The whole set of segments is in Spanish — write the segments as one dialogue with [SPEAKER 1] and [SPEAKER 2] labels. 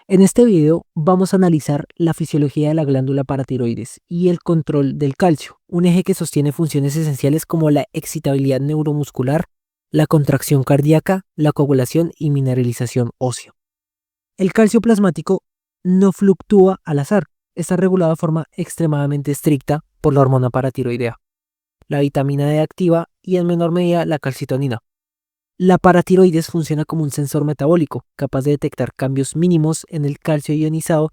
[SPEAKER 1] En este video vamos a analizar la fisiología de la glándula paratiroides y el control del calcio, un eje que sostiene funciones esenciales como la excitabilidad neuromuscular, la contracción cardíaca, la coagulación y mineralización ósea. El calcio plasmático no fluctúa al azar, está regulado de forma extremadamente estricta por la hormona paratiroidea, la vitamina D activa y en menor medida la calcitonina. La paratiroides funciona como un sensor metabólico, capaz de detectar cambios mínimos en el calcio ionizado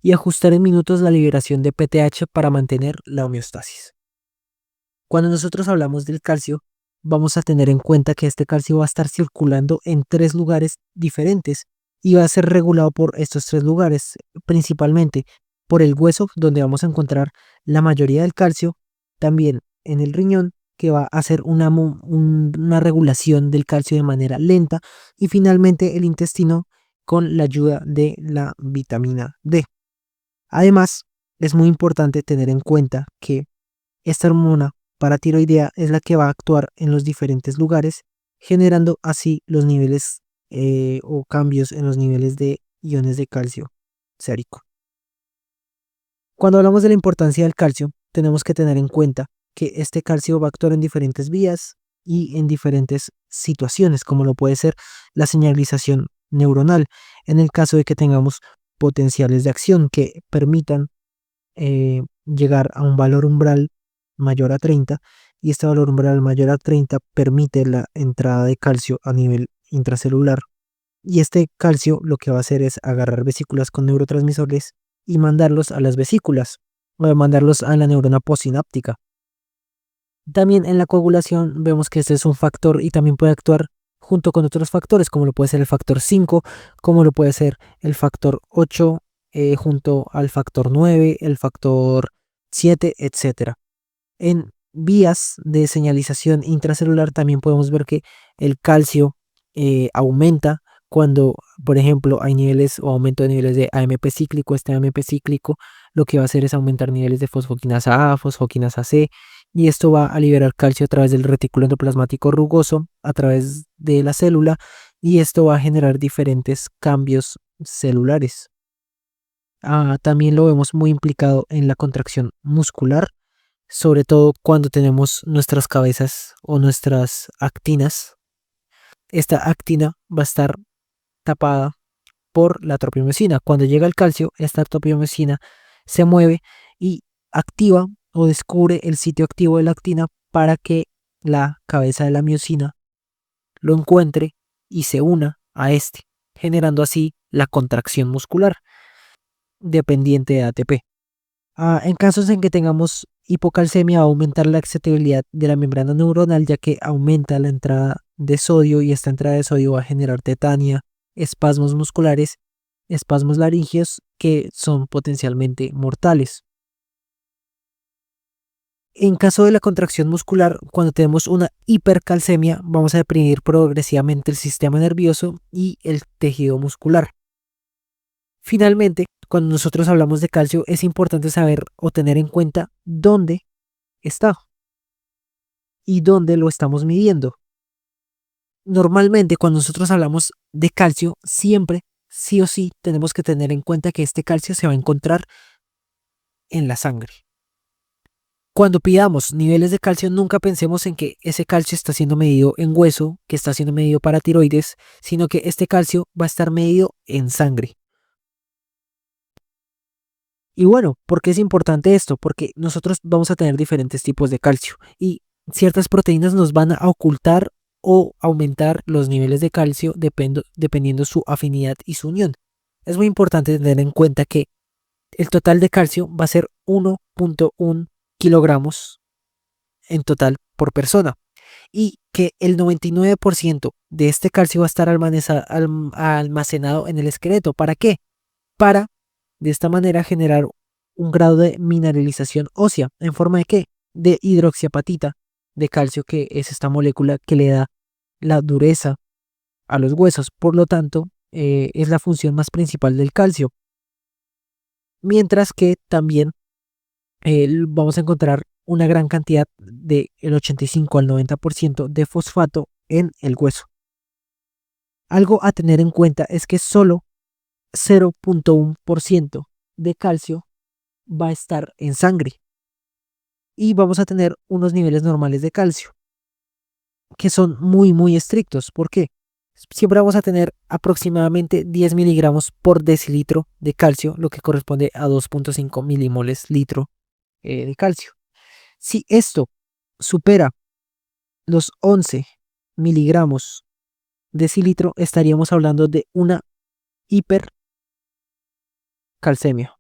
[SPEAKER 1] y ajustar en minutos la liberación de PTH para mantener la homeostasis. Cuando nosotros hablamos del calcio, vamos a tener en cuenta que este calcio va a estar circulando en 3 lugares diferentes y va a ser regulado por estos 3 lugares, principalmente por el hueso, donde vamos a encontrar la mayoría del calcio, también en el riñón, que va a hacer una regulación del calcio de manera lenta, y finalmente el intestino con la ayuda de la vitamina D. Además, es muy importante tener en cuenta que esta hormona paratiroidea es la que va a actuar en los diferentes lugares, generando así los niveles o cambios en los niveles de iones de calcio sérico. Cuando hablamos de la importancia del calcio, tenemos que tener en cuenta que este calcio va a actuar en diferentes vías y en diferentes situaciones, como lo puede ser la señalización neuronal, en el caso de que tengamos potenciales de acción que permitan llegar a un valor umbral mayor a 30, y este valor umbral mayor a 30 permite la entrada de calcio a nivel intracelular, y este calcio lo que va a hacer es agarrar vesículas con neurotransmisores y mandarlos a las vesículas o mandarlos a la neurona postsináptica. También en la coagulación vemos que este es un factor y también puede actuar junto con otros factores, como lo puede ser el factor 5, como lo puede ser el factor 8, junto al factor 9, el factor 7, etc. En vías de señalización intracelular también podemos ver que el calcio aumenta cuando, por ejemplo, hay niveles o aumento de niveles de AMP cíclico. Este AMP cíclico lo que va a hacer es aumentar niveles de fosfoquinasa A, fosfoquinasa C, y esto va a liberar calcio a través del retículo endoplasmático rugoso, a través de la célula, y esto va a generar diferentes cambios celulares. También lo vemos muy implicado en la contracción muscular, sobre todo cuando tenemos nuestras cabezas o nuestras actinas. Esta actina va a estar tapada por la tropomiosina. Cuando llega el calcio, esta tropomiosina se mueve y activa o descubre el sitio activo de la actina para que la cabeza de la miosina lo encuentre y se una a este, generando así la contracción muscular dependiente de ATP. En casos en que tengamos hipocalcemia, va a aumentar la excitabilidad de la membrana neuronal, ya que aumenta la entrada de sodio, y esta entrada de sodio va a generar tetania, espasmos musculares, espasmos laringeos que son potencialmente mortales. En caso de la contracción muscular, cuando tenemos una hipercalcemia, vamos a deprimir progresivamente el sistema nervioso y el tejido muscular. Finalmente, cuando nosotros hablamos de calcio, es importante saber o tener en cuenta dónde está y dónde lo estamos midiendo. Normalmente, cuando nosotros hablamos de calcio, siempre, sí o sí, tenemos que tener en cuenta que este calcio se va a encontrar en la sangre. Cuando pidamos niveles de calcio, nunca pensemos en que ese calcio está siendo medido en hueso, que está siendo medido para tiroides, sino que este calcio va a estar medido en sangre. Y bueno, ¿por qué es importante esto? Porque nosotros vamos a tener diferentes tipos de calcio y ciertas proteínas nos van a ocultar o aumentar los niveles de calcio dependiendo su afinidad y su unión. Es muy importante tener en cuenta que el total de calcio va a ser 1.1 kilogramos en total por persona, y que el 99% de este calcio va a estar almacenado en el esqueleto. ¿Para qué? Para de esta manera generar un grado de mineralización ósea. ¿En forma de qué? De hidroxiapatita de calcio, que es esta molécula que le da la dureza a los huesos. Por lo tanto, es la función más principal del calcio. Mientras que también vamos a encontrar una gran cantidad del 85 al 90% de fosfato en el hueso. Algo a tener en cuenta es que solo 0,1% de calcio va a estar en sangre y vamos a tener unos niveles normales de calcio que son muy estrictos. ¿Por qué? Siempre vamos a tener aproximadamente 10 miligramos por decilitro de calcio, lo que corresponde a 2,5 milimoles litro de calcio. Si esto supera los 11 miligramos decilitro, estaríamos hablando de una hipercalcemia.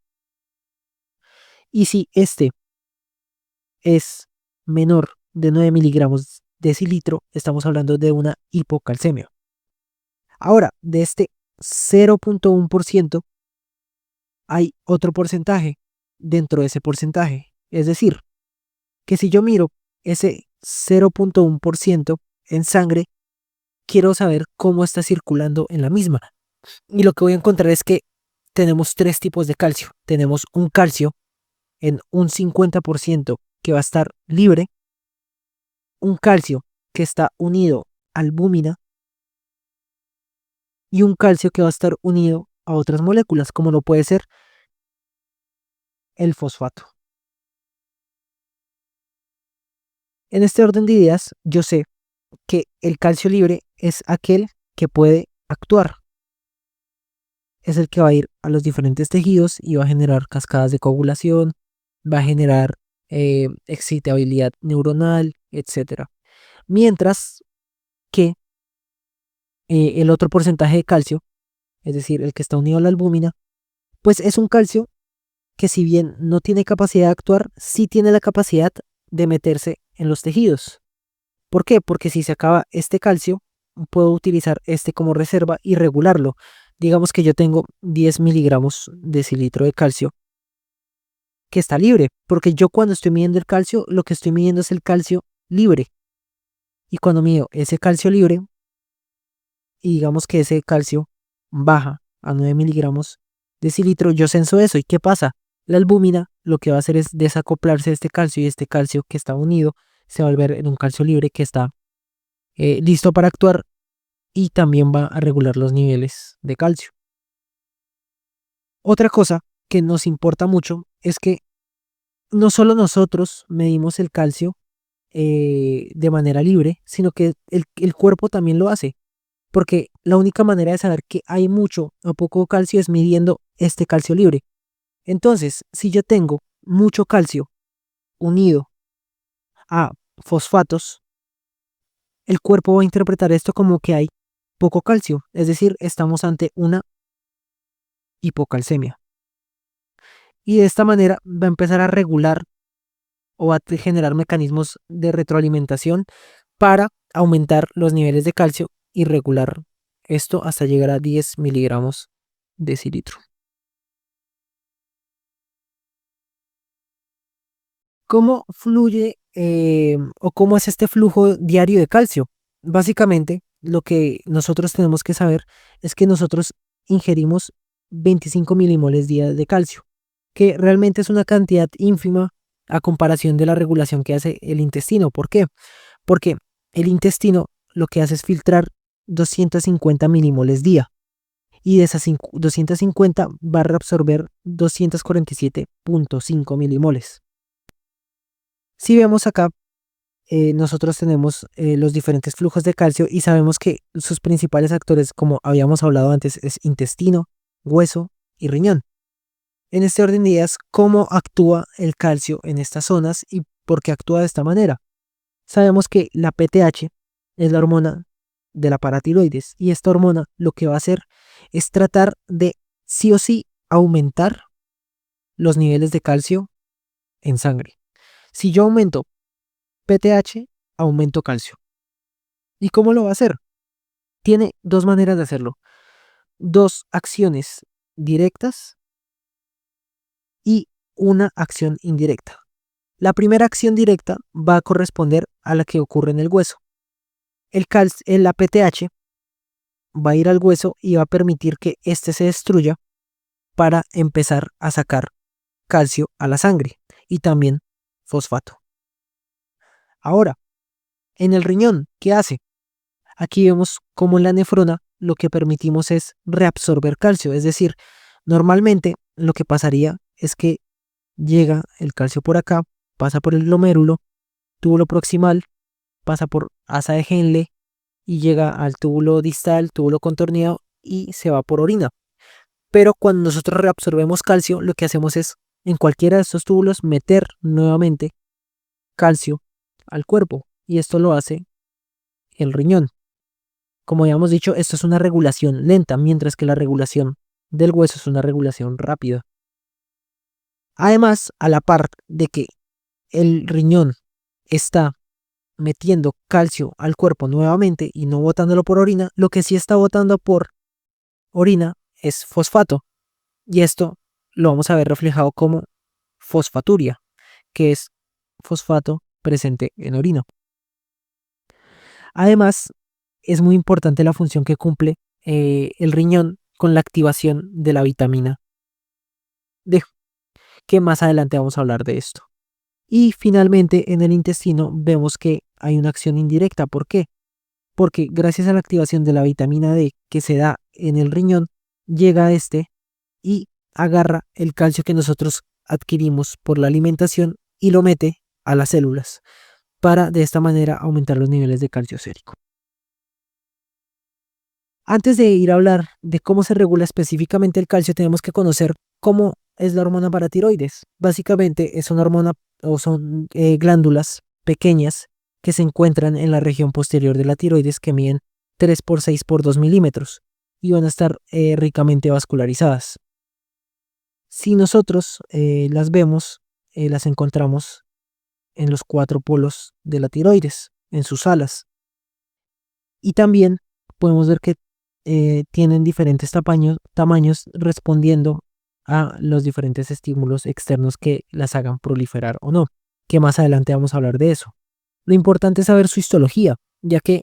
[SPEAKER 1] Y si este es menor de 9 miligramos decilitro, estamos hablando de una hipocalcemia. Ahora, de este 0,1% hay otro porcentaje dentro de ese porcentaje. Es decir, que si yo miro ese 0,1% en sangre, quiero saber cómo está circulando en la misma. Y lo que voy a encontrar es que tenemos tres tipos de calcio. Tenemos un calcio en un 50% que va a estar libre, un calcio que está unido a albúmina y un calcio que va a estar unido a otras moléculas, como lo puede ser el fosfato. En este orden de ideas, yo sé que el calcio libre es aquel que puede actuar. Es el que va a ir a los diferentes tejidos y va a generar cascadas de coagulación, va a generar excitabilidad neuronal, etc. Mientras que el otro porcentaje de calcio, es decir, el que está unido a la albúmina, pues es un calcio que si bien no tiene capacidad de actuar, sí tiene la capacidad de meterse en los tejidos. ¿Por qué? Porque si se acaba este calcio, puedo utilizar este como reserva y regularlo. Digamos que yo tengo 10 miligramos decilitro de calcio que está libre, porque yo cuando estoy midiendo el calcio, lo que estoy midiendo es el calcio libre. Y cuando mido ese calcio libre, y digamos que ese calcio baja a 9 miligramos decilitro, yo censo eso. ¿Y qué pasa? La albúmina lo que va a hacer es desacoplarse de este calcio y este calcio que está unido se va a volver en un calcio libre que está listo para actuar y también va a regular los niveles de calcio. Otra cosa que nos importa mucho es que no solo nosotros medimos el calcio de manera libre, sino que el cuerpo también lo hace, porque la única manera de saber que hay mucho o poco calcio es midiendo este calcio libre. Entonces, si yo tengo mucho calcio unido a fosfatos, el cuerpo va a interpretar esto como que hay poco calcio, es decir, estamos ante una hipocalcemia. Y de esta manera va a empezar a regular o a generar mecanismos de retroalimentación para aumentar los niveles de calcio y regular esto hasta llegar a 10 miligramos decilitro. ¿Cómo fluye o cómo es este flujo diario de calcio? Básicamente, lo que nosotros tenemos que saber es que nosotros ingerimos 25 milimoles día de calcio, que realmente es una cantidad ínfima a comparación de la regulación que hace el intestino. ¿Por qué? Porque el intestino lo que hace es filtrar 250 milimoles día y de esas 250 va a reabsorber 247,5 milimoles. Si vemos acá, nosotros tenemos los diferentes flujos de calcio y sabemos que sus principales actores, como habíamos hablado antes, es intestino, hueso y riñón. En este orden de ideas, ¿cómo actúa el calcio en estas zonas y por qué actúa de esta manera? Sabemos que la PTH es la hormona de la paratiroides y esta hormona lo que va a hacer es tratar de sí o sí aumentar los niveles de calcio en sangre. Si yo aumento PTH, aumento calcio. ¿Y cómo lo va a hacer? Tiene dos maneras de hacerlo. Dos acciones directas y una acción indirecta. La primera acción directa va a corresponder a la que ocurre en el hueso. La PTH va a ir al hueso y va a permitir que éste se destruya para empezar a sacar calcio a la sangre y también fosfato. Ahora, en el riñón, ¿qué hace? Aquí vemos cómo la nefrona lo que permitimos es reabsorber calcio. Es decir, normalmente lo que pasaría es que llega el calcio por acá, pasa por el glomérulo, túbulo proximal, pasa por asa de Henle y llega al túbulo distal, túbulo contorneado y se va por orina. Pero cuando nosotros reabsorbemos calcio, lo que hacemos es en cualquiera de estos túbulos meter nuevamente calcio al cuerpo y esto lo hace el riñón. Como habíamos dicho, esto es una regulación lenta, mientras que la regulación del hueso es una regulación rápida. Además, a la par de que el riñón está metiendo calcio al cuerpo nuevamente y no botándolo por orina, lo que sí está botando por orina es fosfato. Y esto lo vamos a ver reflejado como fosfaturia, que es fosfato presente en orina. Además, es muy importante la función que cumple el riñón con la activación de la vitamina D, que más adelante vamos a hablar de esto. Y finalmente en el intestino vemos que hay una acción indirecta. ¿Por qué? Porque gracias a la activación de la vitamina D que se da en el riñón, llega a este y agarra el calcio que nosotros adquirimos por la alimentación y lo mete a las células para de esta manera aumentar los niveles de calcio sérico. Antes de ir a hablar de cómo se regula específicamente el calcio, tenemos que conocer cómo es la hormona paratiroides. Básicamente es una hormona o son glándulas pequeñas que se encuentran en la región posterior de la tiroides que miden 3 por 6 por 2 milímetros y van a estar ricamente vascularizadas. Si nosotros las vemos, las encontramos en los 4 polos de la tiroides, en sus alas. Y también podemos ver que tienen diferentes tamaños respondiendo a los diferentes estímulos externos que las hagan proliferar o no, que más adelante vamos a hablar de eso. Lo importante es saber su histología, ya que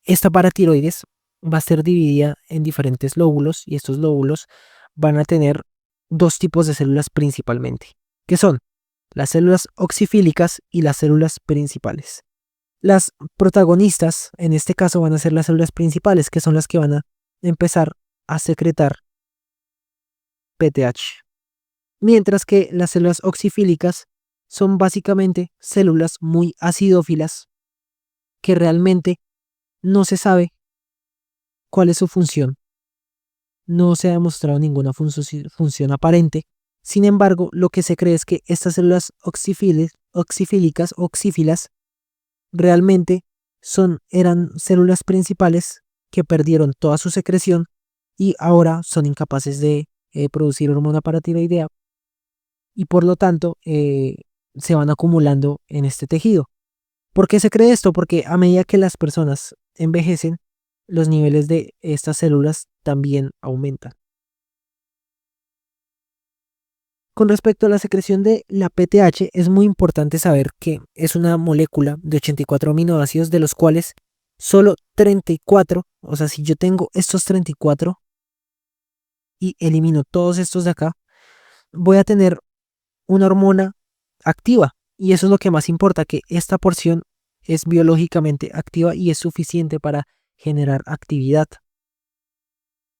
[SPEAKER 1] esta paratiroides va a ser dividida en diferentes lóbulos y estos lóbulos van a tener dos tipos de células principalmente, que son las células oxifílicas y las células principales. Las protagonistas en este caso van a ser las células principales, que son las que van a empezar a secretar PTH. Mientras que las células oxifílicas son básicamente células muy acidófilas que realmente no se sabe cuál es su función. No se ha demostrado ninguna función aparente. Sin embargo, lo que se cree es que estas células oxífilas, realmente eran células principales que perdieron toda su secreción y ahora son incapaces de producir hormona paratiroidea y por lo tanto se van acumulando en este tejido. ¿Por qué se cree esto? Porque a medida que las personas envejecen, los niveles de estas células también aumentan. Con respecto a la secreción de la PTH, es muy importante saber que es una molécula de 84 aminoácidos, de los cuales solo 34, o sea, si yo tengo estos 34 y elimino todos estos de acá, voy a tener una hormona activa. Y eso es lo que más importa, que esta porción es biológicamente activa y es suficiente para generar actividad.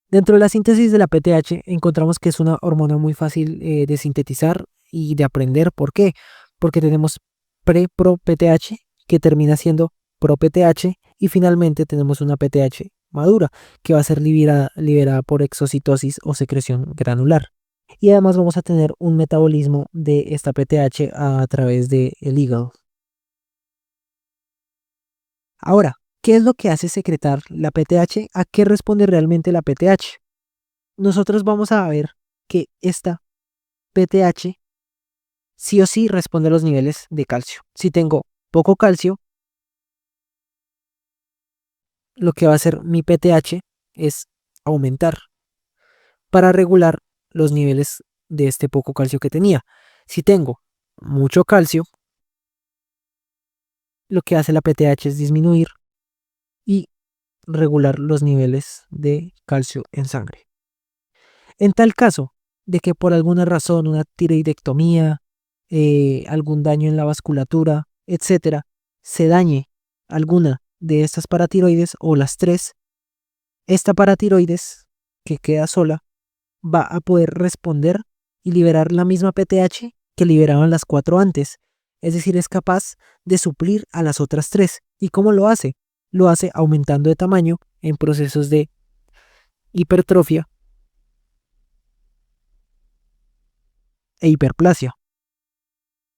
[SPEAKER 1] Dentro de la síntesis de la PTH encontramos que es una hormona muy fácil de sintetizar y de aprender. ¿Por qué? Porque tenemos pre-pro-PTH que termina siendo pro-PTH y finalmente tenemos una PTH madura que va a ser liberada por exocitosis o secreción granular. Y además vamos a tener un metabolismo de esta PTH a través del hígado. Ahora, ¿qué es lo que hace secretar la PTH? ¿A qué responde realmente la PTH? Nosotros vamos a ver que esta PTH sí o sí responde a los niveles de calcio. Si tengo poco calcio, lo que va a hacer mi PTH es aumentar para regular los niveles de este poco calcio que tenía. Si tengo mucho calcio, lo que hace la PTH es disminuir y regular los niveles de calcio en sangre. En tal caso de que por alguna razón, una tiroidectomía, algún daño en la vasculatura, etcétera, se dañe alguna de estas paratiroides o las tres, esta paratiroides que queda sola va a poder responder y liberar la misma PTH que liberaban las 4 antes. Es decir, es capaz de suplir a las otras 3. ¿Y cómo lo hace? Lo hace aumentando de tamaño en procesos de hipertrofia e hiperplasia.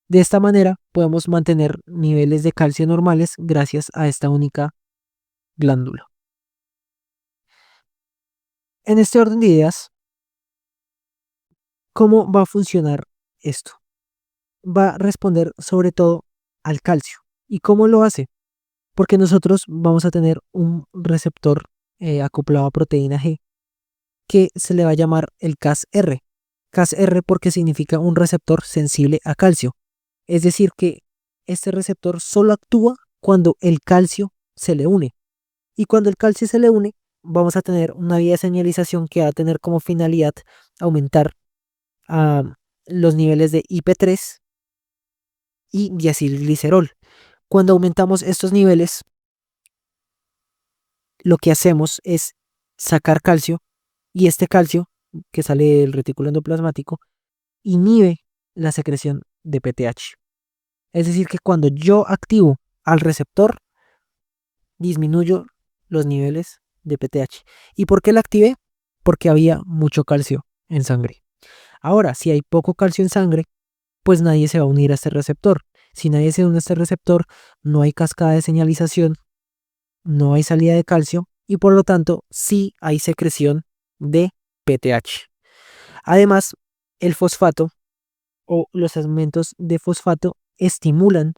[SPEAKER 1] De esta manera podemos mantener niveles de calcio normales gracias a esta única glándula. En este orden de ideas, ¿cómo va a funcionar esto? Va a responder sobre todo al calcio. ¿Y cómo lo hace? Porque nosotros vamos a tener un receptor acoplado a proteína G que se le va a llamar el Cas-R. Cas-R porque significa un receptor sensible a calcio. Es decir, que este receptor solo actúa cuando el calcio se le une. Y cuando el calcio se le une, vamos a tener una vía de señalización que va a tener como finalidad aumentar los niveles de IP3 y diacilglicerol. Cuando aumentamos estos niveles, lo que hacemos es sacar calcio y este calcio que sale del retículo endoplasmático inhibe la secreción de PTH. Es decir, que cuando yo activo al receptor, disminuyo los niveles de PTH. ¿Y por qué la activé? Porque había mucho calcio en sangre. Ahora, si hay poco calcio en sangre, pues nadie se va a unir a este receptor. Si nadie se une a este receptor, no hay cascada de señalización, no hay salida de calcio y por lo tanto sí hay secreción de PTH. Además, el fosfato o los segmentos de fosfato estimulan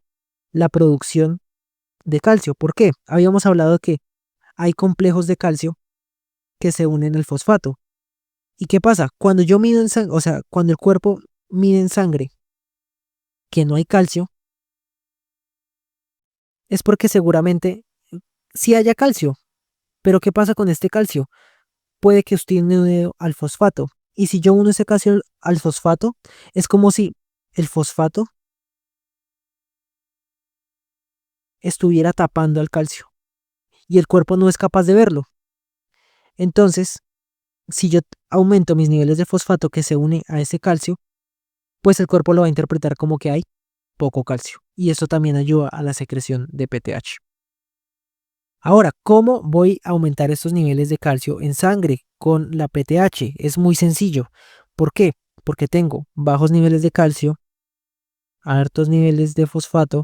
[SPEAKER 1] la producción de calcio. ¿Por qué? Habíamos hablado de que hay complejos de calcio que se unen al fosfato. ¿Y qué pasa? Cuando yo mido en sangre, o sea, cuando el cuerpo mide en sangre que no hay calcio, es porque seguramente sí haya calcio. Pero ¿qué pasa con este calcio? Puede que usted une al fosfato. Y si yo uno ese calcio al fosfato, es como si el fosfato estuviera tapando al calcio y el cuerpo no es capaz de verlo. Entonces, si yo aumento mis niveles de fosfato que se une a ese calcio, pues el cuerpo lo va a interpretar como que hay poco calcio. Y esto también ayuda a la secreción de PTH. Ahora, ¿cómo voy a aumentar estos niveles de calcio en sangre con la PTH? Es muy sencillo. ¿Por qué? Porque tengo bajos niveles de calcio, altos niveles de fosfato,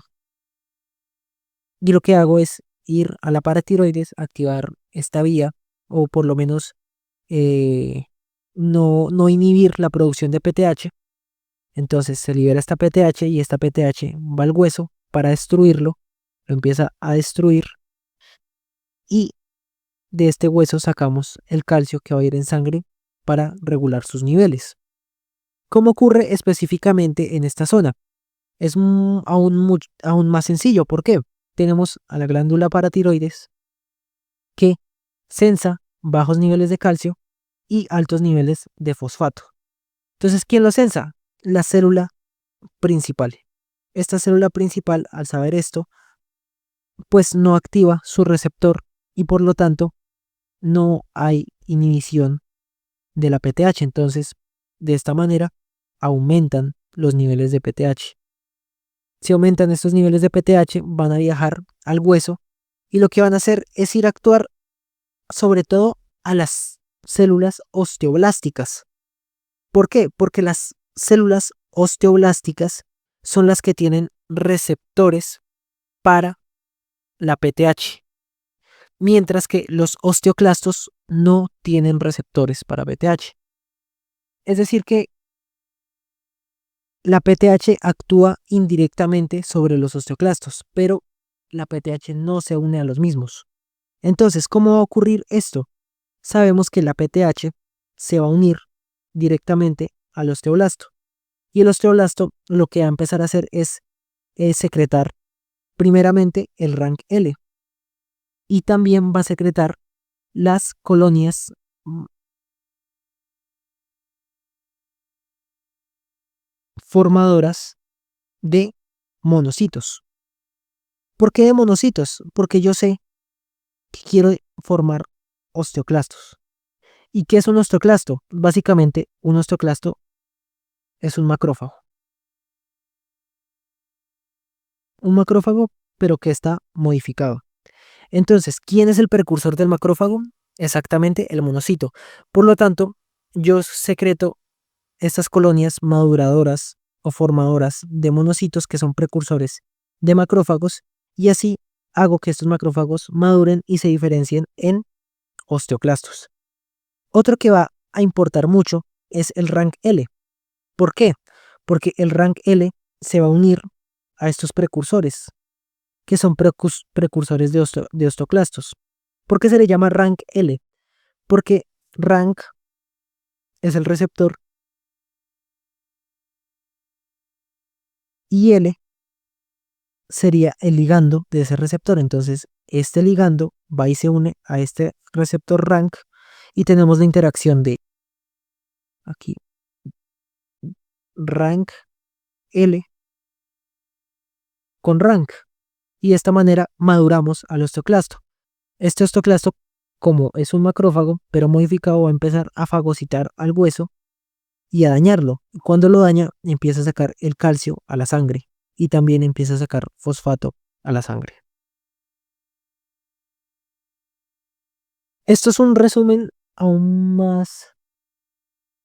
[SPEAKER 1] y lo que hago es ir a la paratiroides, activar esta vía, o por lo menos no inhibir la producción de PTH. Entonces se libera esta PTH y esta PTH va al hueso para destruirlo, lo empieza a destruir y de este hueso sacamos el calcio que va a ir en sangre para regular sus niveles. ¿Cómo ocurre específicamente en esta zona? Es aún más sencillo. ¿Por qué? Tenemos a la glándula paratiroides que sensa bajos niveles de calcio y altos niveles de fosfato. Entonces, ¿quién lo sensa? La célula principal. Esta célula principal, al saber esto, pues no activa su receptor y por lo tanto no hay inhibición de la PTH. Entonces, de esta manera, aumentan los niveles de PTH. Si aumentan estos niveles de PTH, van a viajar al hueso y lo que van a hacer es ir a actuar sobre todo a las células osteoblásticas. ¿Por qué? Porque las células osteoblásticas son las que tienen receptores para la PTH, mientras que los osteoclastos no tienen receptores para PTH. Es decir que la PTH actúa indirectamente sobre los osteoclastos, pero la PTH no se une a los mismos. Entonces, ¿cómo va a ocurrir esto? Sabemos que la PTH se va a unir directamente al osteoblasto. Y el osteoblasto lo que va a empezar a hacer es secretar primeramente el rank L. Y también va a secretar las colonias formadoras de monocitos. ¿Por qué de monocitos? Porque yo sé que quiero formar osteoclastos. ¿Y qué es un osteoclasto? Básicamente, un osteoclasto es un macrófago. Un macrófago, pero que está modificado. Entonces, ¿quién es el precursor del macrófago? Exactamente el monocito. Por lo tanto, yo secreto estas colonias maduradoras o formadoras de monocitos que son precursores de macrófagos y así hago que estos macrófagos maduren y se diferencien en osteoclastos. Otro que va a importar mucho es el rank L. ¿Por qué? Porque el rank L se va a unir a estos precursores, que son precursores de osteoclastos. ¿Por qué se le llama rank L? Porque rank es el receptor y L sería el ligando de ese receptor. Entonces, este ligando va y se une a este receptor rank y tenemos la interacción de aquí rank L con rank. Y de esta manera maduramos al osteoclasto. Este osteoclasto, como es un macrófago, pero modificado, va a empezar a fagocitar al hueso y a dañarlo. Cuando lo daña, empieza a sacar el calcio a la sangre y también empieza a sacar fosfato a la sangre. Esto es un resumen aún más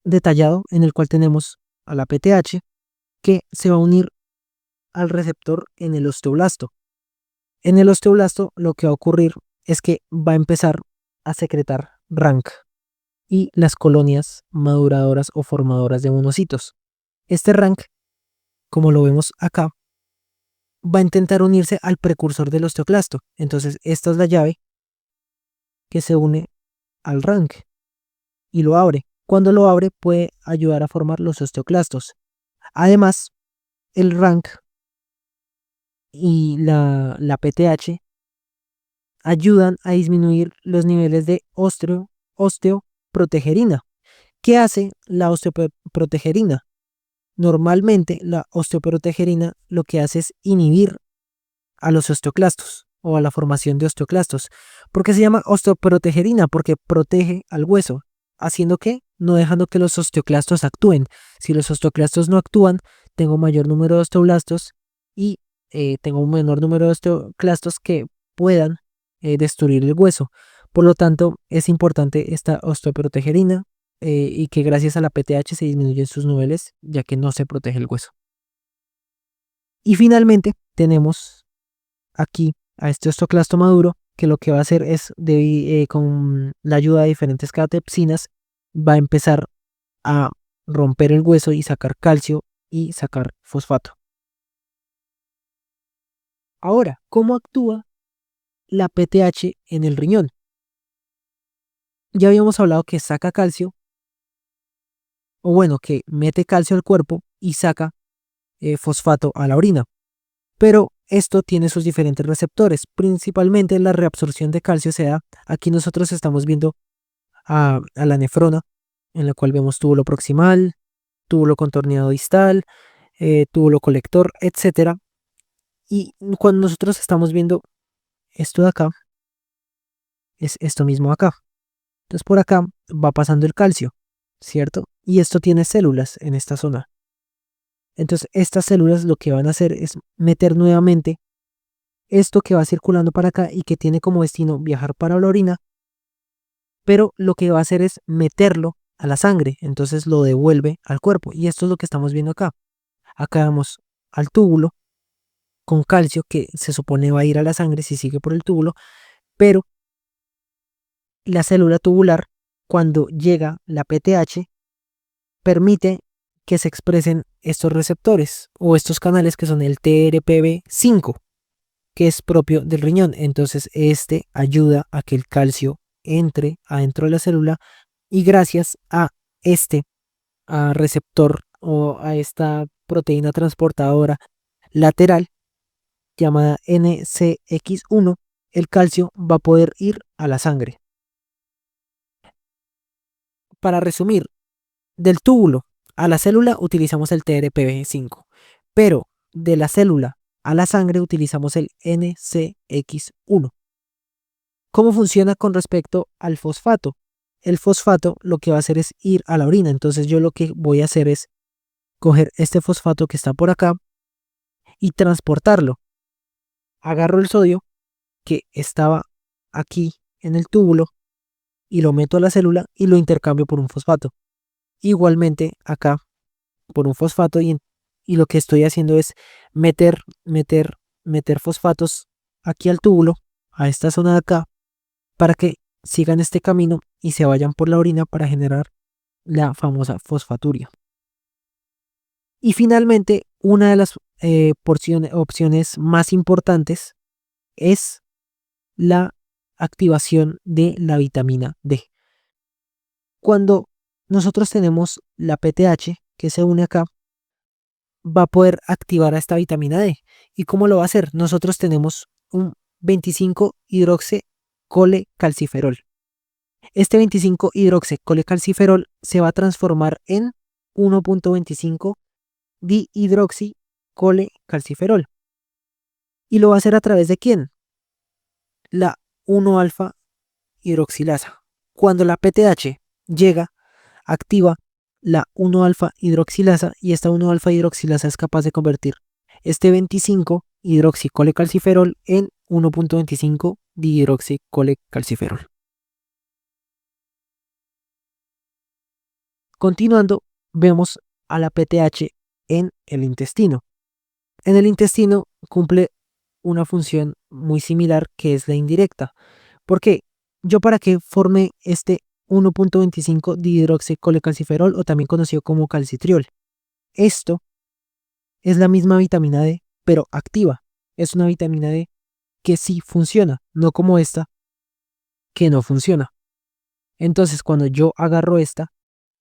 [SPEAKER 1] detallado en el cual tenemos a la PTH que se va a unir al receptor en el osteoblasto. En el osteoblasto lo que va a ocurrir es que va a empezar a secretar RANK y las colonias maduradoras o formadoras de monocitos. Este RANK, como lo vemos acá, va a intentar unirse al precursor del osteoclasto. Entonces esta es la llave que se une al RANK y lo abre. Cuando lo abre puede ayudar a formar los osteoclastos. Además, el RANK y la PTH ayudan a disminuir los niveles de osteoprotegerina. ¿Qué hace la osteoprotegerina? Normalmente la osteoprotegerina lo que hace es inhibir a los osteoclastos o a la formación de osteoclastos. ¿Por qué se llama osteoprotegerina? Porque protege al hueso, haciendo que no dejando que los osteoclastos actúen. Si los osteoclastos no actúan, tengo mayor número de osteoblastos y tengo un menor número de osteoclastos que puedan destruir el hueso. Por lo tanto, es importante esta osteoprotegerina y que gracias a la PTH se disminuyen sus niveles, ya que no se protege el hueso. Y finalmente tenemos aquí a este osteoclasto maduro, que lo que va a hacer es, con la ayuda de diferentes catepsinas, va a empezar a romper el hueso y sacar calcio y sacar fosfato. Ahora, ¿cómo actúa la PTH en el riñón? Ya habíamos hablado que saca calcio, o bueno, que mete calcio al cuerpo y saca fosfato a la orina. Pero esto tiene sus diferentes receptores. Principalmente la reabsorción de calcio se da. Aquí nosotros estamos viendo a la nefrona, en la cual vemos túbulo proximal, túbulo contorneado distal, túbulo colector, etc. Y cuando nosotros estamos viendo esto de acá, es esto mismo acá. Entonces por acá va pasando el calcio, ¿cierto? Y esto tiene células en esta zona. Entonces estas células lo que van a hacer es meter nuevamente esto que va circulando para acá y que tiene como destino viajar para la orina, pero lo que va a hacer es meterlo a la sangre, entonces lo devuelve al cuerpo. Y esto es lo que estamos viendo acá. Acá vamos al túbulo con calcio que se supone va a ir a la sangre si sigue por el túbulo, pero la célula tubular, cuando llega la PTH, permite que se expresen estos receptores o estos canales que son el TRPV5, que es propio del riñón. Entonces este ayuda a que el calcio entre adentro de la célula y gracias a este receptor o a esta proteína transportadora lateral llamada NCX1, el calcio va a poder ir a la sangre. Para resumir, del túbulo a la célula utilizamos el TRPV5, pero de la célula a la sangre utilizamos el NCX1. ¿Cómo funciona con respecto al fosfato? El fosfato lo que va a hacer es ir a la orina. Entonces yo lo que voy a hacer es coger este fosfato que está por acá y transportarlo. Agarro el sodio que estaba aquí en el túbulo y lo meto a la célula y lo intercambio por un fosfato. Igualmente acá por un fosfato y lo que estoy haciendo es meter, meter, meter fosfatos aquí al túbulo, a esta zona de acá, para que sigan este camino y se vayan por la orina para generar la famosa fosfaturia. Y finalmente, una de las opciones más importantes es la activación de la vitamina D. Cuando nosotros tenemos la PTH que se une acá, va a poder activar a esta vitamina D. ¿Y cómo lo va a hacer? Nosotros tenemos un 25-hidroxicolecalciferol. Este 25-hidroxicolecalciferol se va a transformar en 1.25 dihidroxicolecalciferol. ¿Y lo va a hacer a través de quién? La 1-alfa hidroxilasa. Cuando la PTH llega, activa la 1-alfa hidroxilasa y esta 1-alfa hidroxilasa es capaz de convertir este 25 hidroxicolecalciferol en 1.25 dihidroxicolecalciferol. Continuando, vemos a la PTH en el intestino. En el intestino cumple una función muy similar que es la indirecta. Porque yo para que forme este 1.25 dihidroxicolecalciferol o también conocido como calcitriol. Esto es la misma vitamina D, pero activa. Es una vitamina D que sí funciona, no como esta que no funciona. Entonces cuando yo agarro esta,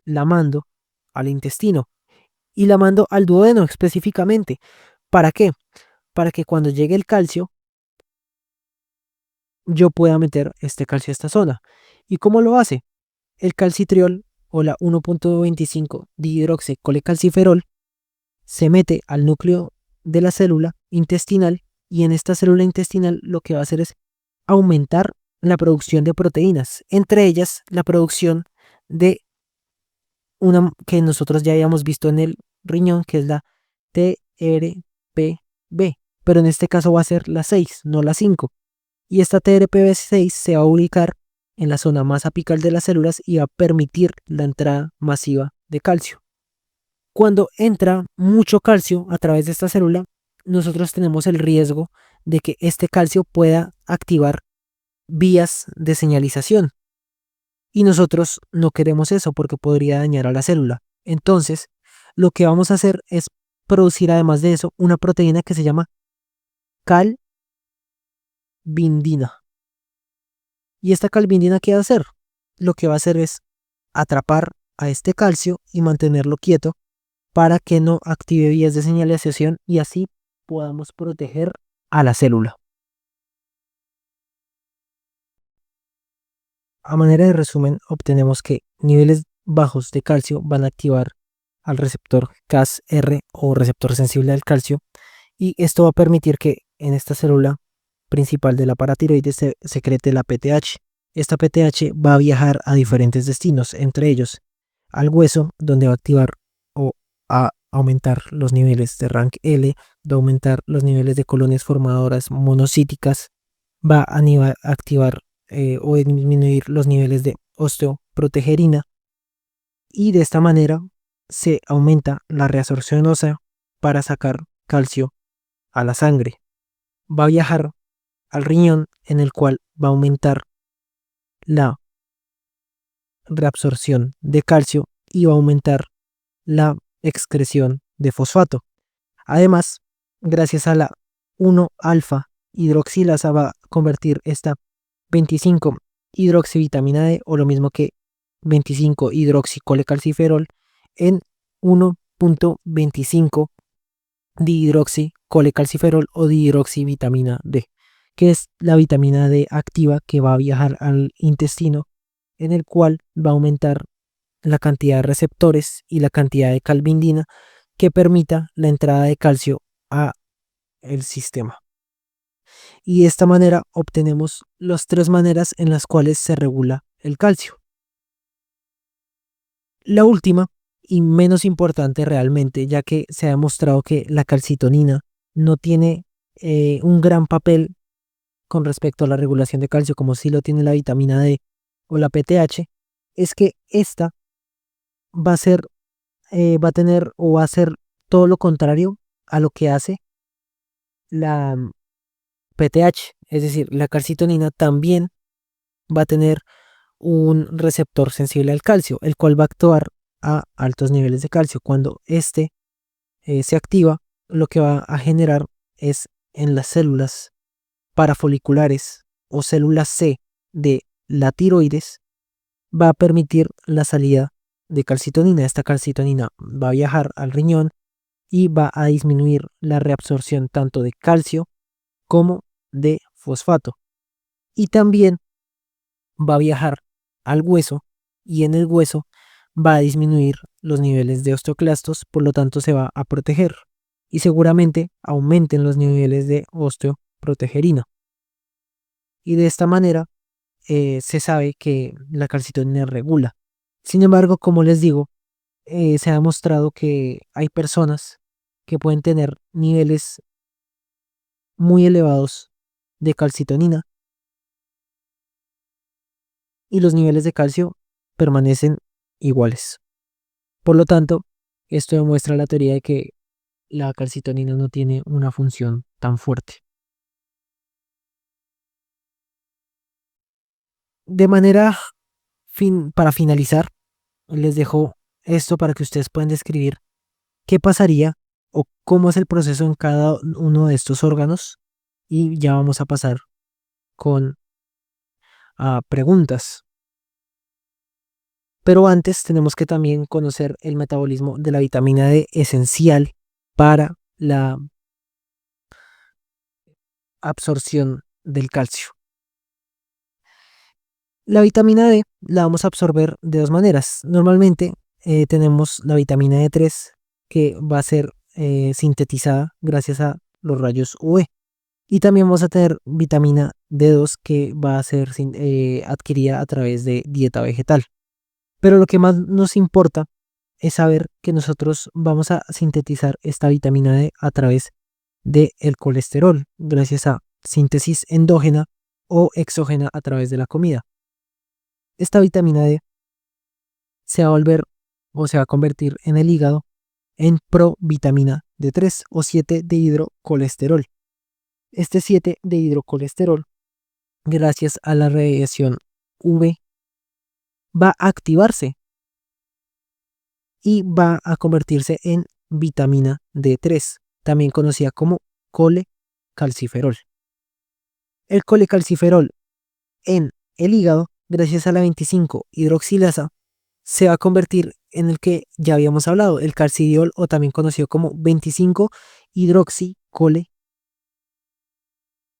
[SPEAKER 1] la mando al intestino y la mando al duodeno específicamente. ¿Para qué? Para que cuando llegue el calcio, yo pueda meter este calcio a esta zona. ¿Y cómo lo hace? El calcitriol o la 1.25 dihidroxicolecalciferol se mete al núcleo de la célula intestinal y en esta célula intestinal lo que va a hacer es aumentar la producción de proteínas, entre ellas la producción de una que nosotros ya habíamos visto en el riñón, que es la TRPB, pero en este caso va a ser la 6, no la 5. Y esta TRPV6 se va a ubicar en la zona más apical de las células y va a permitir la entrada masiva de calcio. Cuando entra mucho calcio a través de esta célula, nosotros tenemos el riesgo de que este calcio pueda activar vías de señalización. Y nosotros no queremos eso porque podría dañar a la célula. Entonces, lo que vamos a hacer es producir además de eso una proteína que se llama calvindina. ¿Y esta calvindina qué va a hacer? Lo que va a hacer es atrapar a este calcio y mantenerlo quieto para que no active vías de señalización y así podamos proteger a la célula. A manera de resumen, obtenemos que niveles bajos de calcio van a activar al receptor Cas-R o receptor sensible al calcio y esto va a permitir que en esta célula principal de la paratiroides se secrete la PTH. Esta PTH va a viajar a diferentes destinos, entre ellos al hueso, donde va a activar o a aumentar los niveles de rank L, va a aumentar los niveles de colonias formadoras monocíticas, va a activar o disminuir los niveles de osteoprotegerina y de esta manera se aumenta la reabsorción ósea para sacar calcio a la sangre. Va a viajar al riñón en el cual va a aumentar la reabsorción de calcio y va a aumentar la excreción de fosfato. Además, gracias a la 1-alfa hidroxilasa va a convertir esta 25 hidroxivitamina D o lo mismo que 25 hidroxicolecalciferol en 1.25 dihidroxicolecalciferol o dihidroxivitamina D, que es la vitamina D activa que va a viajar al intestino, en el cual va a aumentar la cantidad de receptores y la cantidad de calvindina que permita la entrada de calcio a el sistema. Y de esta manera obtenemos las tres maneras en las cuales se regula el calcio. La última y menos importante realmente, ya que se ha demostrado que la calcitonina no tiene un gran papel con respecto a la regulación de calcio como sí lo tiene la vitamina D o la PTH, es que esta va a ser, va a tener o va a hacer todo lo contrario a lo que hace la PTH, es decir, la calcitonina también va a tener un receptor sensible al calcio, el cual va a actuar a altos niveles de calcio. Cuando este se activa, lo que va a generar es en las células parafoliculares o células C de la tiroides, va a permitir la salida de calcitonina. Esta calcitonina va a viajar al riñón y va a disminuir la reabsorción tanto de calcio como de fosfato. Y también va a viajar al hueso y en el hueso va a disminuir los niveles de osteoclastos, por lo tanto se va a proteger y seguramente aumenten los niveles de osteoprotegerina. Y de esta manera se sabe que la calcitonina regula. Sin embargo, como les digo, se ha demostrado que hay personas que pueden tener niveles muy elevados de calcitonina y los niveles de calcio permanecen iguales. Por lo tanto, esto demuestra la teoría de que la calcitonina no tiene una función tan fuerte. De manera para finalizar, les dejo esto para que ustedes puedan describir qué pasaría o cómo es el proceso en cada uno de estos órganos y ya vamos a pasar con preguntas. Pero antes tenemos que también conocer el metabolismo de la vitamina D esencial para la absorción del calcio. La vitamina D la vamos a absorber de dos maneras. Normalmente tenemos la vitamina D3 que va a ser sintetizada gracias a los rayos UV. Y también vamos a tener vitamina D2 que va a ser adquirida a través de dieta vegetal. Pero lo que más nos importa es saber que nosotros vamos a sintetizar esta vitamina D a través del colesterol, gracias a síntesis endógena o exógena a través de la comida. Esta vitamina D se va a volver o se va a convertir en el hígado en provitamina D3 o 7 de hidrocolesterol. Este 7 de hidrocolesterol, gracias a la radiación UV, va a activarse y va a convertirse en vitamina D3, también conocida como colecalciferol. El colecalciferol en el hígado, gracias a la 25 hidroxilasa, se va a convertir en el que ya habíamos hablado, el calcidiol o también conocido como 25 hidroxicole.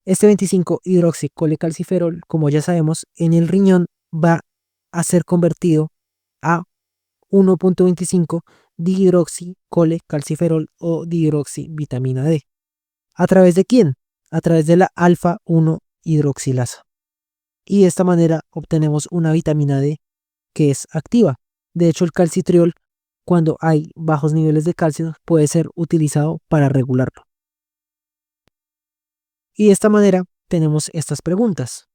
[SPEAKER 1] Este 25 hidroxicolecalciferol, como ya sabemos, en el riñón va a ser convertido a 1.25 dihidroxicolecalciferol o dihidroxivitamina D. ¿A través de quién? A través de la alfa 1 hidroxilasa. Y de esta manera obtenemos una vitamina D que es activa. De hecho, el calcitriol, cuando hay bajos niveles de calcio, puede ser utilizado para regularlo. Y de esta manera tenemos estas preguntas.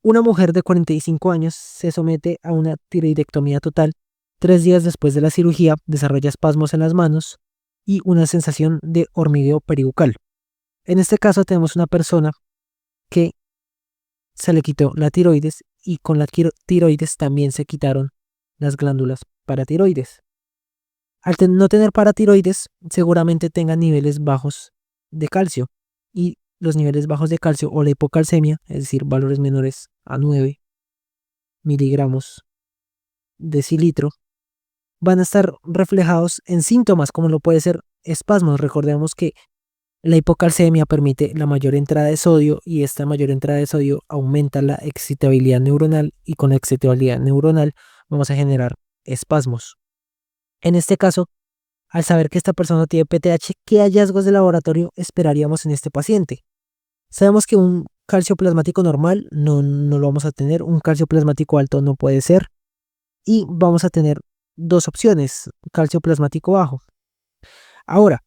[SPEAKER 1] Una mujer de 45 años se somete a una tiroidectomía total. 3 días después de la cirugía desarrolla espasmos en las manos y una sensación de hormigueo peribucal. En este caso tenemos una persona que se le quitó la tiroides y con la tiroides también se quitaron las glándulas paratiroides. Al no tener paratiroides, seguramente tengan niveles bajos de calcio y los niveles bajos de calcio o la hipocalcemia, es decir, valores menores a 9 miligramos decilitro, van a estar reflejados en síntomas como lo puede ser espasmos. Recordemos que la hipocalcemia permite la mayor entrada de sodio y esta mayor entrada de sodio aumenta la excitabilidad neuronal y con la excitabilidad neuronal vamos a generar espasmos. En este caso, al saber que esta persona tiene PTH, ¿qué hallazgos de laboratorio esperaríamos en este paciente? Sabemos que un calcio plasmático normal no lo vamos a tener, un calcio plasmático alto no puede ser, y vamos a tener dos opciones, calcio plasmático bajo. Ahora,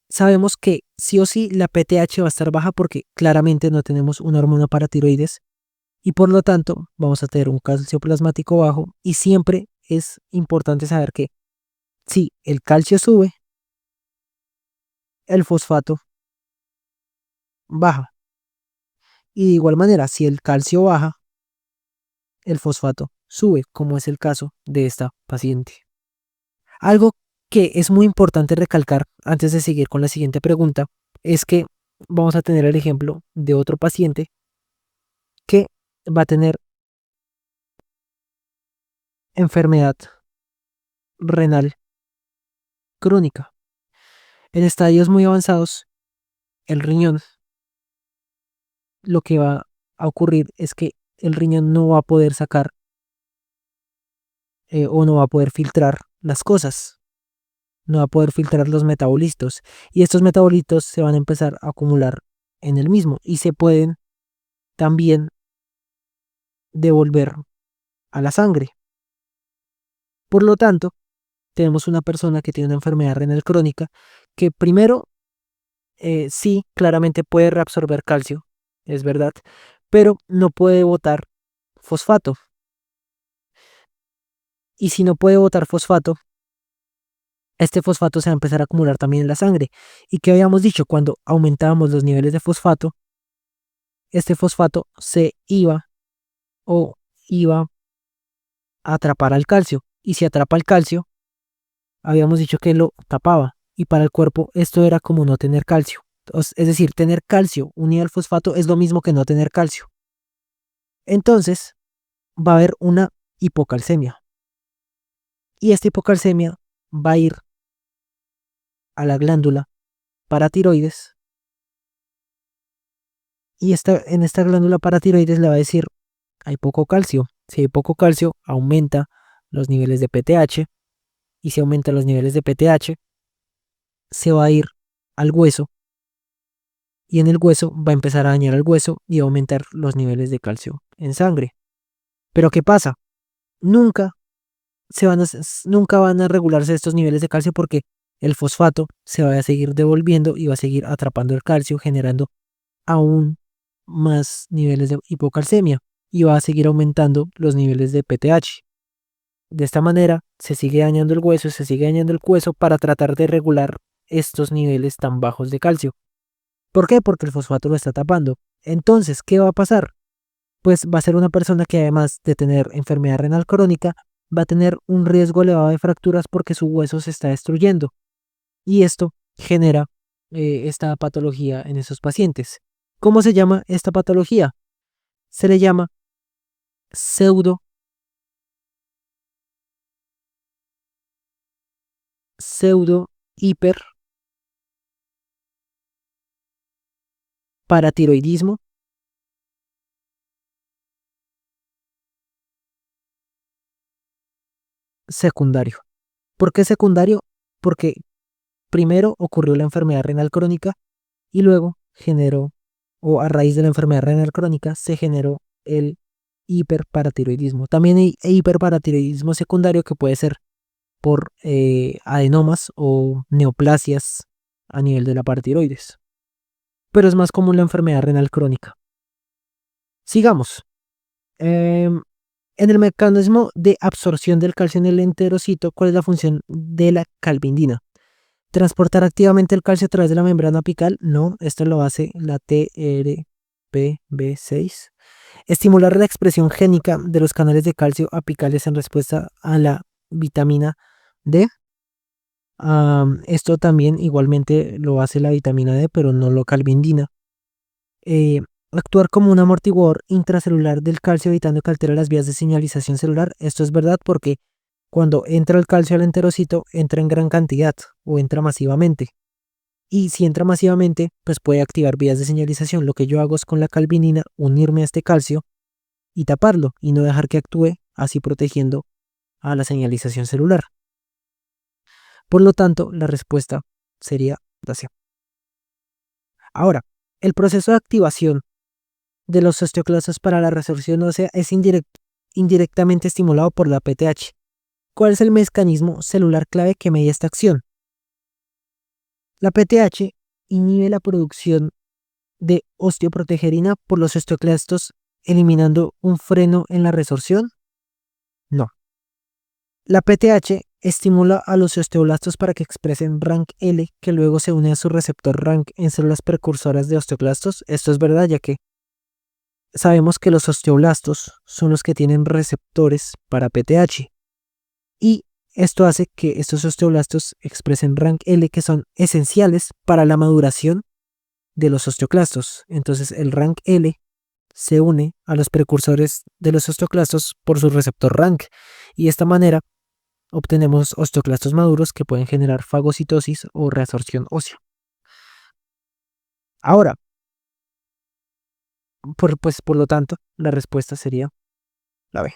[SPEAKER 1] sabemos que sí o sí la PTH va a estar baja porque claramente no tenemos una hormona para tiroides y por lo tanto vamos a tener un calcio plasmático bajo y siempre es importante saber que si el calcio sube, el fosfato baja. Y de igual manera, si el calcio baja, el fosfato sube, como es el caso de esta paciente. Algo que es muy importante recalcar antes de seguir con la siguiente pregunta es que vamos a tener el ejemplo de otro paciente que va a tener enfermedad renal crónica. En estadios muy avanzados, el riñón, lo que va a ocurrir es que el riñón no va a poder sacar o no va a poder filtrar las cosas, no va a poder filtrar los metabolitos y estos metabolitos se van a empezar a acumular en el mismo y se pueden también devolver a la sangre. Por lo tanto, tenemos una persona que tiene una enfermedad renal crónica que primero sí, claramente puede reabsorber calcio, es verdad, pero no puede botar fosfato. Y si no puede botar fosfato, este fosfato se va a empezar a acumular también en la sangre. ¿Y qué habíamos dicho? Cuando aumentábamos los niveles de fosfato, este fosfato se iba o iba a atrapar al calcio. Y si atrapa el calcio, habíamos dicho que lo tapaba. Y para el cuerpo esto era como no tener calcio. Es decir, tener calcio unido al fosfato es lo mismo que no tener calcio. Entonces, va a haber una hipocalcemia. Y esta hipocalcemia va a ir a la glándula paratiroides. Y en esta glándula paratiroides le va a decir, hay poco calcio. Si hay poco calcio, aumenta los niveles de PTH. Y si aumenta los niveles de PTH, se va a ir al hueso. Y en el hueso va a empezar a dañar el hueso y a aumentar los niveles de calcio en sangre. Pero ¿qué pasa? Nunca nunca van a regularse estos niveles de calcio porque el fosfato se va a seguir devolviendo y va a seguir atrapando el calcio, generando aún más niveles de hipocalcemia y va a seguir aumentando los niveles de PTH. De esta manera se sigue dañando el hueso, se sigue dañando el hueso para tratar de regular estos niveles tan bajos de calcio. ¿Por qué? Porque el fosfato lo está tapando. Entonces, ¿qué va a pasar? Pues va a ser una persona que además de tener enfermedad renal crónica, va a tener un riesgo elevado de fracturas porque su hueso se está destruyendo. Y esto genera esta patología en esos pacientes. ¿Cómo se llama esta patología? Se le llama pseudo hiperparatiroidismo secundario. ¿Por qué secundario? Porque primero ocurrió la enfermedad renal crónica y luego generó, o a raíz de la enfermedad renal crónica, se generó el hiperparatiroidismo. También hay hiperparatiroidismo secundario que puede ser por adenomas o neoplasias a nivel de la paratiroides. Pero es más común la enfermedad renal crónica. Sigamos. En el mecanismo de absorción del calcio en el enterocito, ¿cuál es la función de la calvindina? ¿Transportar activamente el calcio a través de la membrana apical? No, esto lo hace la TRPV6. Estimular la expresión génica de los canales de calcio apicales en respuesta a la vitamina D. Esto también igualmente lo hace la vitamina D, pero no lo calvindina. Actuar como un amortiguador intracelular del calcio evitando que altere las vías de señalización celular. Esto es verdad porque cuando entra el calcio al enterocito entra en gran cantidad o entra masivamente. Y si entra masivamente, pues puede activar vías de señalización. Lo que yo hago es con la calvinina unirme a este calcio y taparlo y no dejar que actúe, así protegiendo a la señalización celular. Por lo tanto, la respuesta sería potasio. Ahora, El proceso de activación de los osteoclastos para la resorción ósea es indirectamente estimulado por la PTH. ¿Cuál es el mecanismo celular clave que media esta acción? La PTH inhibe la producción de osteoprotegerina por los osteoclastos, eliminando un freno en la resorción. No. La PTH estimula a los osteoblastos para que expresen RANKL, que luego se une a su receptor RANK en células precursoras de osteoclastos. Esto es verdad, ya que sabemos que los osteoblastos son los que tienen receptores para PTH. Y esto hace que estos osteoblastos expresen RANKL, que son esenciales para la maduración de los osteoclastos. Entonces el RANKL se une a los precursores de los osteoclastos por su receptor RANK. Y de esta manera obtenemos osteoclastos maduros que pueden generar fagocitosis o reabsorción ósea. Ahora, por lo tanto, la respuesta sería la B.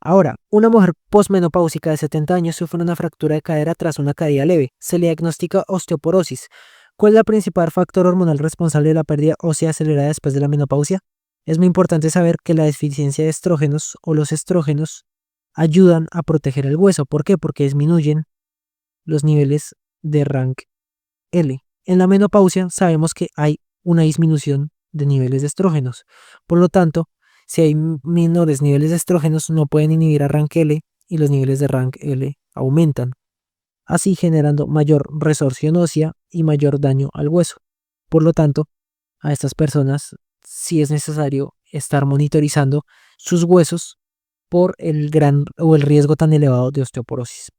[SPEAKER 1] Ahora, una mujer posmenopáusica de 70 años sufre una fractura de cadera tras una caída leve. Se le diagnostica osteoporosis. ¿Cuál es el principal factor hormonal responsable de la pérdida ósea acelerada después de la menopausia? Es muy importante saber que la deficiencia de estrógenos o los estrógenos ayudan a proteger el hueso. ¿Por qué? Porque disminuyen los niveles de RANKL. En la menopausia sabemos que hay una disminución de niveles de estrógenos. Por lo tanto, si hay menores niveles de estrógenos, no pueden inhibir a RANKL y los niveles de RANKL aumentan, así generando mayor resorción ósea y mayor daño al hueso. Por lo tanto, a estas personas sí es necesario estar monitorizando sus huesos por el riesgo tan elevado de osteoporosis.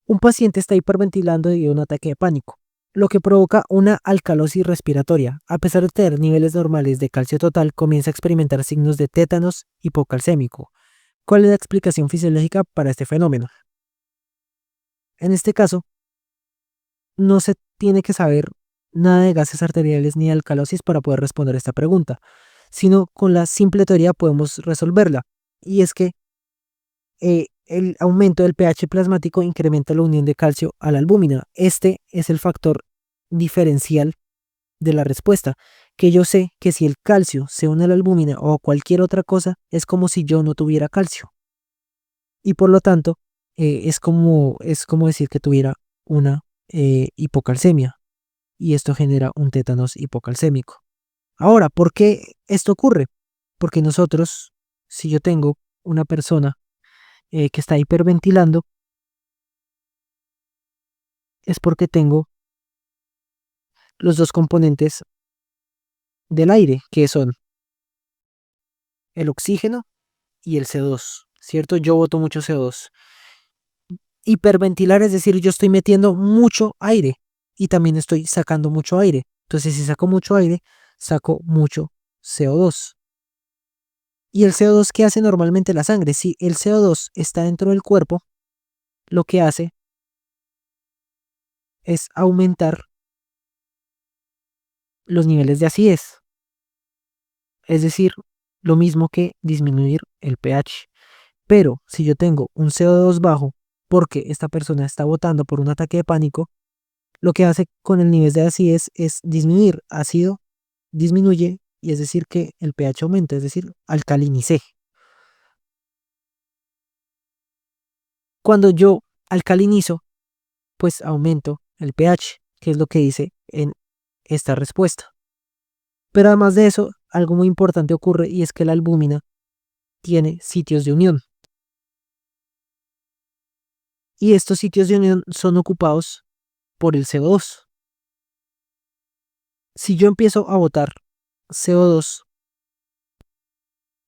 [SPEAKER 1] Un paciente está hiperventilando debido a un ataque de pánico, lo que provoca una alcalosis respiratoria. A pesar de tener niveles normales de calcio total, comienza a experimentar signos de tétanos hipocalcémico. ¿Cuál es la explicación fisiológica para este fenómeno? En este caso, no se tiene que saber nada de gases arteriales ni de alcalosis para poder responder esta pregunta, sino con la simple teoría podemos resolverla. Y es que el aumento del pH plasmático incrementa la unión de calcio a la albúmina. Este es el factor diferencial de la respuesta, que yo sé que si el calcio se une a la albúmina o cualquier otra cosa, es como si yo no tuviera calcio. Y por lo tanto, es como decir que tuviera una hipocalcemia. Y esto genera un tétanos hipocalcémico. Ahora, ¿por qué esto ocurre? Porque nosotros, si yo tengo una persona que está hiperventilando, es porque tengo los dos componentes del aire, que son el oxígeno y el CO2, ¿cierto? Yo boto mucho CO2. Hiperventilar es decir, yo estoy metiendo mucho aire y también estoy sacando mucho aire. Entonces, si saco mucho aire, saco mucho CO2. ¿Y el CO2 qué hace normalmente la sangre? Si el CO2 está dentro del cuerpo, lo que hace es aumentar los niveles de acidez. Es decir, lo mismo que disminuir el pH. Pero si yo tengo un CO2 bajo porque esta persona está botando por un ataque de pánico, lo que hace con el nivel de acidez es disminuir. Ácido disminuye y es decir que el pH aumenta, es decir, alcalinicé. Cuando yo alcalinizo, pues aumento el pH, que es lo que dice en esta respuesta. Pero además de eso, algo muy importante ocurre y es que la albúmina tiene sitios de unión. Y estos sitios de unión son ocupados por el CO2. Si yo empiezo a botar CO2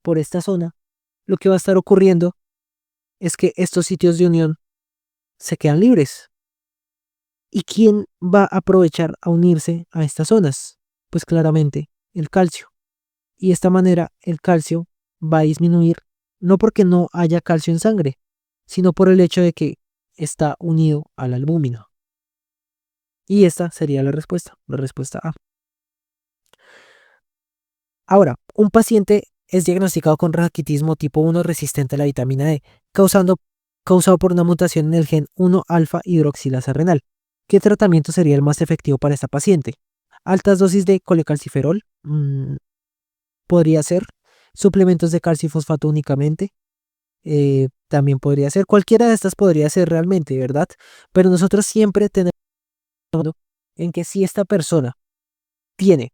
[SPEAKER 1] por esta zona, lo que va a estar ocurriendo es que estos sitios de unión se quedan libres. ¿Y quién va a aprovechar a unirse a estas zonas? Pues claramente el calcio. Y de esta manera el calcio va a disminuir, no porque no haya calcio en sangre, sino por el hecho de que está unido a la albúmina. Y esta sería la respuesta A. Ahora, un paciente es diagnosticado con raquitismo tipo 1 resistente a la vitamina D, causado por una mutación en el gen 1-alfa hidroxilasa renal. ¿Qué tratamiento sería el más efectivo para esta paciente? altas dosis de colecalciferol, podría ser, suplementos de calcio y fosfato únicamente, también podría ser, cualquiera de estas podría ser realmente, ¿verdad? Pero nosotros siempre tenemos en que si esta persona tiene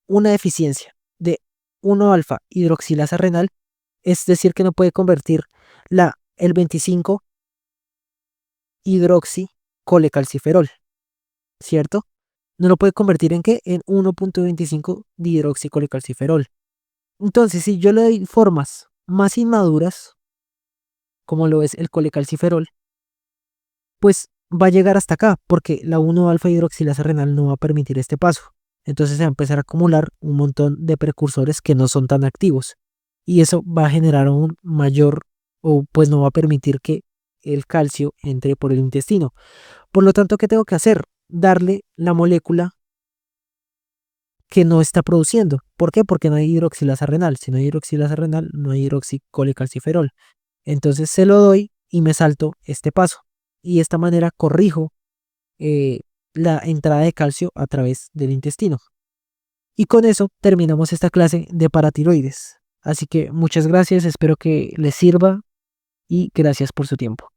[SPEAKER 1] una deficiencia de 1-alfa hidroxilasa renal, es decir, que no puede convertir el 25 hidroxicolecalciferol, ¿cierto? No lo puede convertir en qué? En 1.25 dihidroxicolecalciferol. Entonces, si yo le doy formas más inmaduras, como lo es el colecalciferol, pues va a llegar hasta acá, porque la 1-alfa hidroxilasa renal no va a permitir este paso. Entonces se va a empezar a acumular un montón de precursores que no son tan activos. Y eso va a generar un mayor, o pues no va a permitir que el calcio entre por el intestino. Por lo tanto, ¿qué tengo que hacer? Darle la molécula que no está produciendo. ¿Por qué? Porque no hay hidroxilasa renal. Si no hay hidroxilasa renal, no hay hidroxicolecalciferol. Entonces se lo doy y me salto este paso. Y de esta manera corrijo eh, la entrada de calcio a través del intestino. Y con eso terminamos esta clase de paratiroides. Así que muchas gracias, espero que les sirva y gracias por su tiempo.